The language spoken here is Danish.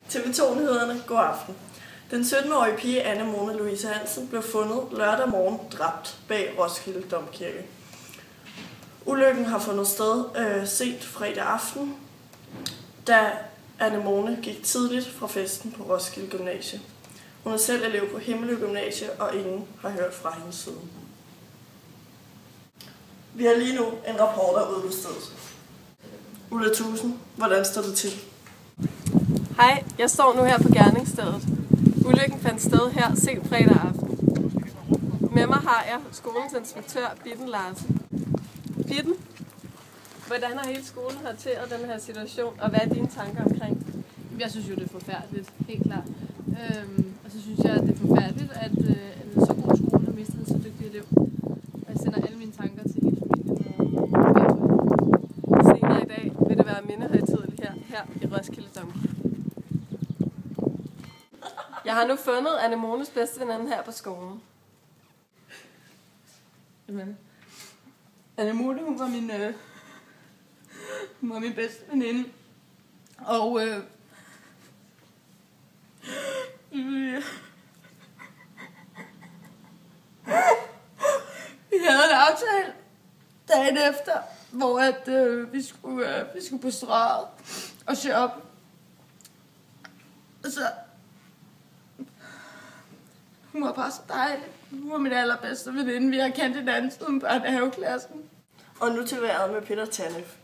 TV2-nyhederne. God aften. Den 17-årige pige Anne Mone Louise Hansen blev fundet lørdag morgen dræbt bag Roskilde Domkirke. Ulykken har fundet sted sent fredag aften, da Anne Mone gik tidligt fra festen på Roskilde Gymnasie. Hun er selv elev på Himmelø Gymnasie, og ingen har hørt fra hende siden. Vi har lige nu en reporter ude på stedet. Ulla Thusen, hvordan står det til? Hej, jeg står nu her på gerningsstedet. Ulykken fandt sted her sent fredag aften. Med mig har jeg skolens inspektør, Bitten Larsen. Bitten, hvordan har hele skolen håndteret den her situation, og hvad er dine tanker omkring? Jeg synes jo, det er forfærdeligt, helt klart. Og så synes jeg, at det er forfærdeligt, at en så god skole har mistet en så dygtig elev. Og jeg sender alle mine tanker til hele familien. Senere i dag vil det være mindehøjtideligt her i Roskilde Domkirke. Jeg har nu fundet Anne Mones bedste veninde her på skolen. Jamen, Anne Mone, hun var min bedste veninde. Og vi havde en aftale dagen efter, hvor vi skulle på Strøget og shoppe. Og så hun var bare så dejlig. Hun var min allerbedste veninde. Vi har kendt hinanden siden børnehaveklassen. Og nu til vejret med Peter Tanef.